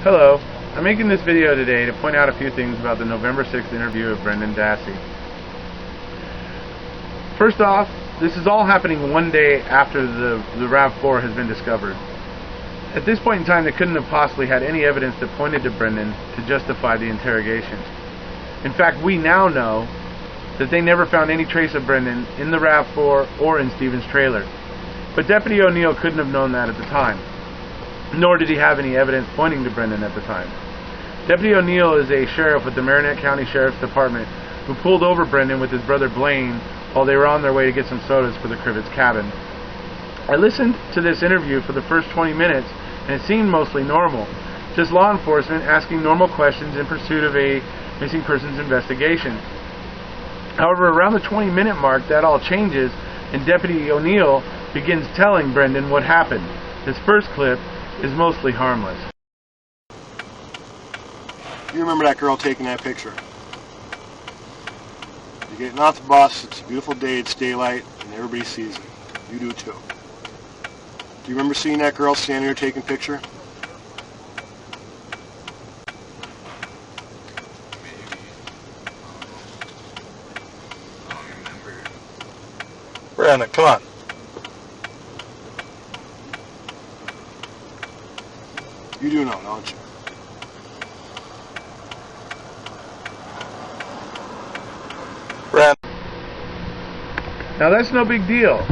Hello, I'm making this video today to point out a few things about the November 6th interview of Brendan Dassey. First off, this is all happening one day after the RAV4 has been discovered. At this point in time, they couldn't have possibly had any evidence that pointed to Brendan to justify the interrogation. In fact, we now know that they never found any trace of Brendan in the RAV4 or in Stephen's trailer. But Deputy O'Neill couldn't have known that at the time, nor did he have any evidence pointing to Brendan at the time. Deputy O'Neill is a sheriff with the Marinette County Sheriff's Department who pulled over Brendan with his brother Blaine while they were on their way to get some sodas for the Crivet's cabin. I listened to this interview for the first 20 minutes and it seemed mostly normal, just law enforcement asking normal questions in pursuit of a missing persons investigation. However, around the 20-minute mark, that all changes and Deputy O'Neill begins telling Brendan what happened. This first clip is mostly harmless. You remember that girl taking that picture? You're getting off the bus, it's a beautiful day, it's daylight, and everybody sees it. You do too. Do you remember seeing that girl standing there taking a picture? Brendan, come on. You do know, don't you? Brendan. Now that's no big deal.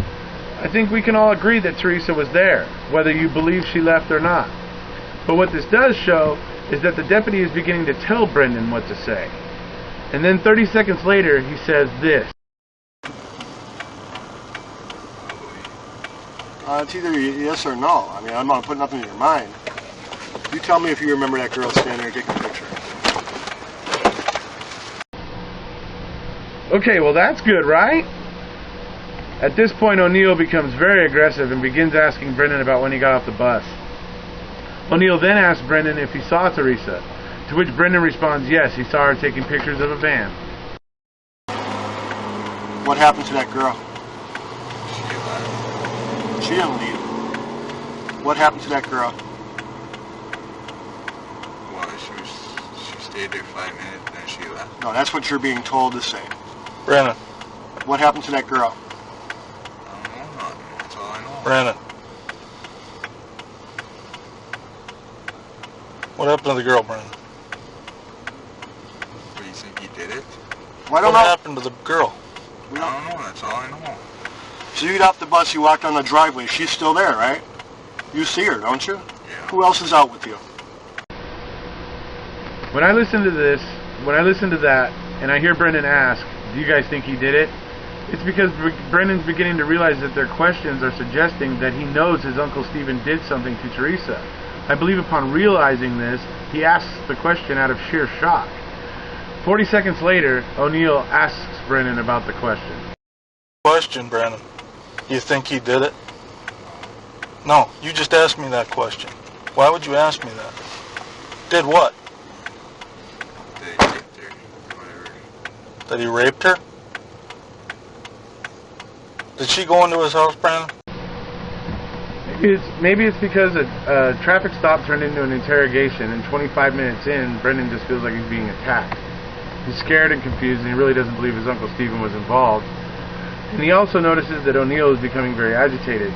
I think we can all agree that Teresa was there, whether you believe she left or not. But what this does show is that the deputy is beginning to tell Brendan what to say. And then 30 seconds later, he says this. It's either yes or no. I mean, I'm not putting nothing in your mind. You tell me if you remember that girl standing there taking a picture. Okay, well that's good, right? At this point, O'Neill becomes very aggressive and begins asking Brendan about when he got off the bus. O'Neill then asks Brendan if he saw Teresa, to which Brendan responds yes, he saw her taking pictures of a van. What happened to that girl? She didn't leave. What happened to that girl? Well, she stayed there 5 minutes, then she left. No, that's what you're being told to say. Brendan. What happened to that girl? I don't know nothing. That's all I know. Brendan. What happened to the girl, Brendan? Do you think he did it? Well, I don't What know. happened to the girl? I don't know. That's all I know. So you get off the bus, you walk down the driveway. She's still there, right? You see her, don't you? Yeah. Who else is out with you? When I listen to that, and I hear Brendan ask, do you guys think he did it? It's because Brendan's beginning to realize that their questions are suggesting that he knows his Uncle Stephen did something to Teresa. I believe upon realizing this, he asks the question out of sheer shock. 40 seconds later, O'Neill asks Brendan about the question. Question, Brendan. You think he did it? No, you just asked me that question. Why would you ask me that? Did what? They raped her. Whatever. That he raped her? Did she go into his house, Brendan? Maybe it's because a traffic stop turned into an interrogation, and 25 minutes in, Brendan just feels like he's being attacked. He's scared and confused, and he really doesn't believe his Uncle Stephen was involved. And he also notices that O'Neill is becoming very agitated.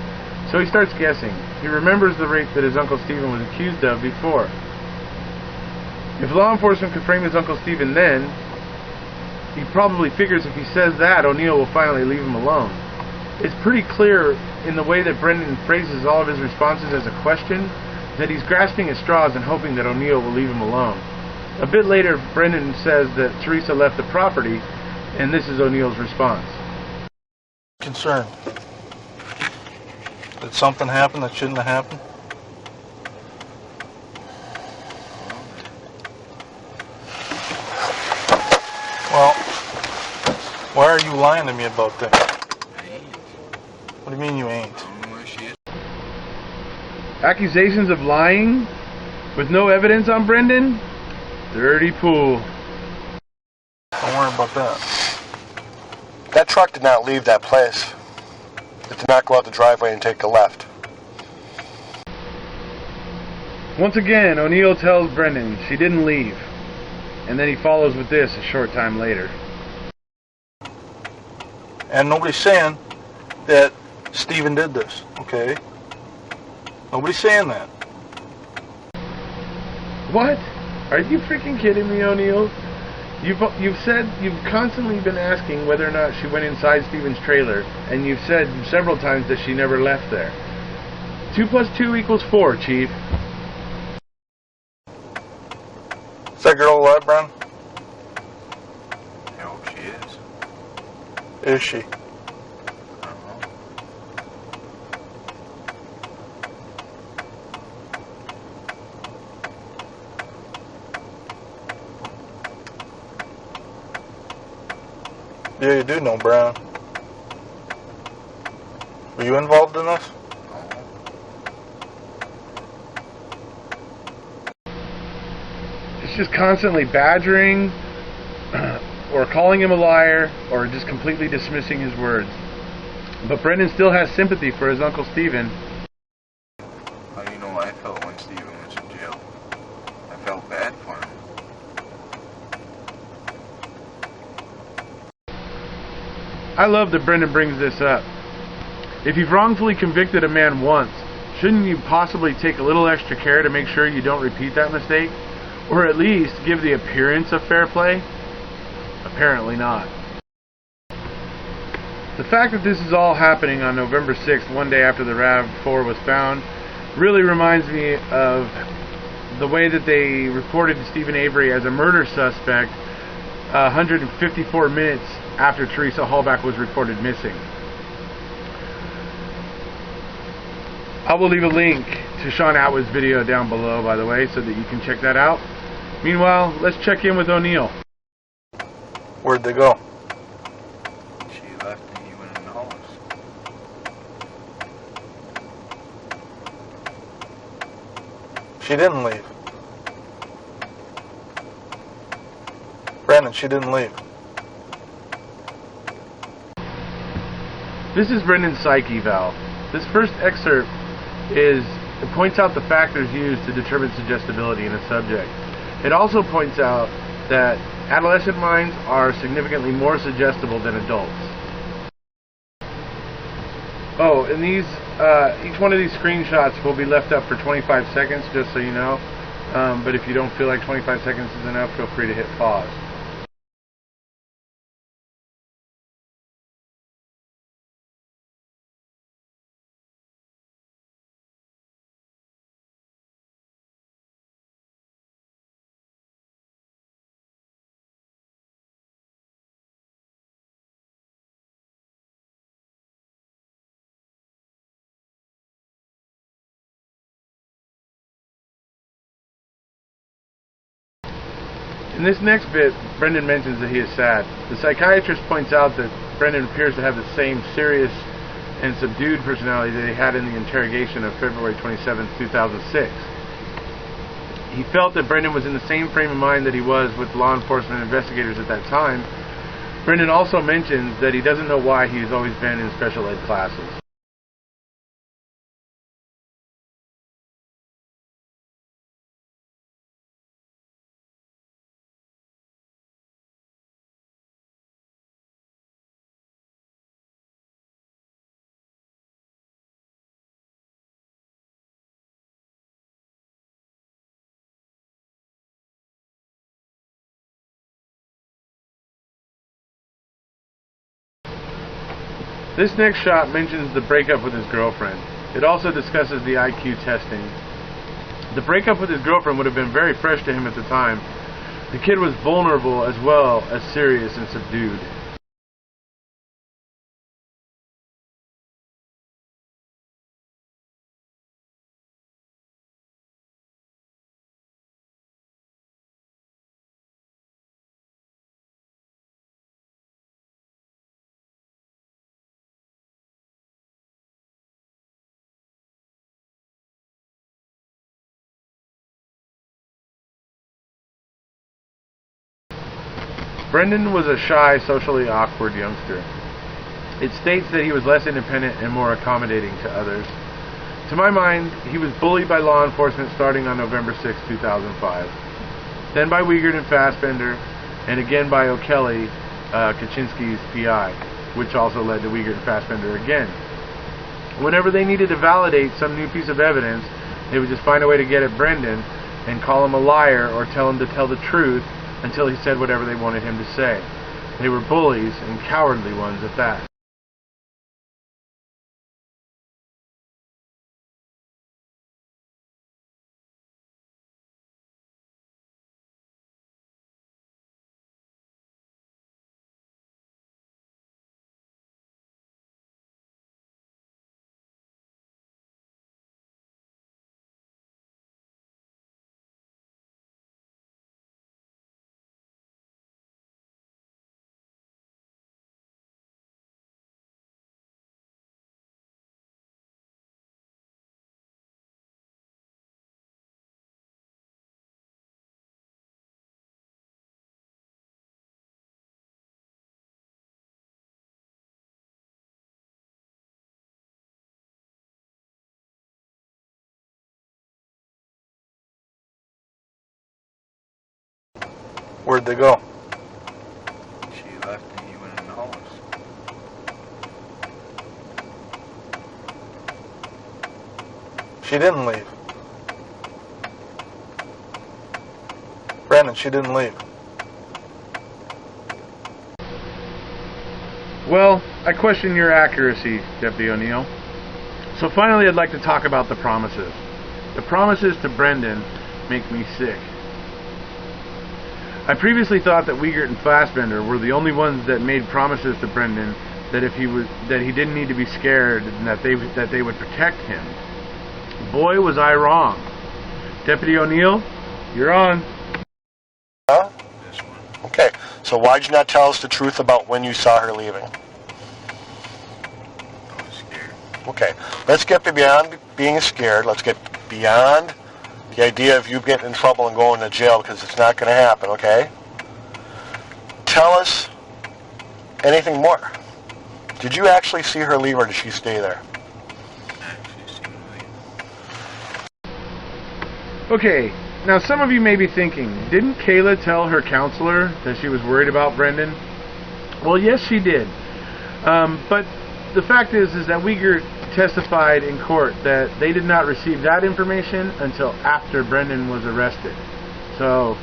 So he starts guessing. He remembers the rape that his Uncle Stephen was accused of before. If law enforcement could frame his Uncle Stephen then, he probably figures if he says that, O'Neill will finally leave him alone. It's pretty clear in the way that Brendan phrases all of his responses as a question that he's grasping at straws and hoping that O'Neill will leave him alone. A bit later, Brendan says that Teresa left the property, and this is O'Neill's response. Concerned. Did something happen that shouldn't have happened? Well, why are you lying to me about that? I ain't. What do you mean you ain't? I don't know where she is. Accusations of lying with no evidence on Brendan? Dirty pool. Don't worry about that. That truck did not leave that place. It did not go out the driveway and take a left. Once again, O'Neill tells Brendan she didn't leave, and then he follows with this a short time later. And nobody's saying that Stephen did this, okay? Nobody's saying that. What? Are you freaking kidding me, O'Neill? You've said you've constantly been asking whether or not she went inside Stephen's trailer, and you've said several times that she never left there. 2 + 2 = 4, Chief. Is that girl alive, Brian? I hope she is. Is she? I don't know. Yeah, you do know, Brian. Were you involved in this? It's just constantly badgering, or calling him a liar, or just completely dismissing his words. But Brendan still has sympathy for his Uncle Stephen. How do you know I felt when Stephen went to jail? I felt bad for him. I love that Brendan brings this up. If you've wrongfully convicted a man once, shouldn't you possibly take a little extra care to make sure you don't repeat that mistake? Or at least give the appearance of fair play? Apparently not. The fact that this is all happening on November 6th, one day after the RAV4 was found, really reminds me of the way that they reported Stephen Avery as a murder suspect 154 minutes after Teresa Hallback was reported missing. I will leave a link to Sean Atwood's video down below, by the way, so that you can check that out. Meanwhile, let's check in with O'Neill. Where'd they go? She left and he went in the house. She didn't leave. Brandon, she didn't leave. This is Brendan's Psych Eval. This first excerpt it points out the factors used to determine suggestibility in a subject. It also points out that adolescent minds are significantly more suggestible than adults. Oh, and these each one of these screenshots will be left up for 25 seconds, just so you know. But if you don't feel like 25 seconds is enough, feel free to hit pause. In this next bit, Brendan mentions that he is sad. The psychiatrist points out that Brendan appears to have the same serious and subdued personality that he had in the interrogation of February 27, 2006. He felt that Brendan was in the same frame of mind that he was with law enforcement investigators at that time. Brendan also mentions that he doesn't know why he has always been in special ed classes. This next shot mentions the breakup with his girlfriend. It also discusses the IQ testing. The breakup with his girlfriend would have been very fresh to him at the time. The kid was vulnerable as well as serious and subdued. Brendan was a shy, socially awkward youngster. It states that he was less independent and more accommodating to others. To my mind, he was bullied by law enforcement starting on November 6, 2005, then by Wiegert and Fassbender, and again by O'Kelly, Kaczynski's PI, which also led to Wiegert and Fassbender again. Whenever they needed to validate some new piece of evidence, they would just find a way to get at Brendan and call him a liar or tell him to tell the truth until he said whatever they wanted him to say. They were bullies, and cowardly ones at that. Where'd they go? She left and he went in the house. She didn't leave. Brandon, she didn't leave. Well, I question your accuracy, Deputy O'Neill. So finally I'd like to talk about the promises. The promises to Brendan make me sick. I previously thought that Wiegert and Fassbender were the only ones that made promises to Brendan that he didn't need to be scared and that they would protect him. Boy, was I wrong. Deputy O'Neill, you're on. Huh? This one. Okay, so why'd you not tell us the truth about when you saw her leaving? I was scared. Okay, let's get beyond being scared. Let's get beyond the idea of you getting in trouble and going to jail, because it's not going to happen, okay? Tell us anything more. Did you actually see her leave, or did she stay there? I actually seen him leave. Okay, now some of you may be thinking, didn't Kayla tell her counselor that she was worried about Brendan? Well, yes, she did. But the fact is that Wiegert testified in court that they did not receive that information until after Brendan was arrested. So,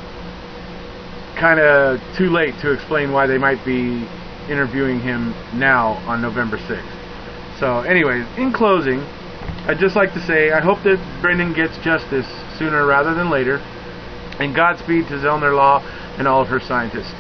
kind of too late to explain why they might be interviewing him now on November 6th. So, anyways, in closing, I'd just like to say I hope that Brendan gets justice sooner rather than later, and Godspeed to Zellner Law and all of her scientists.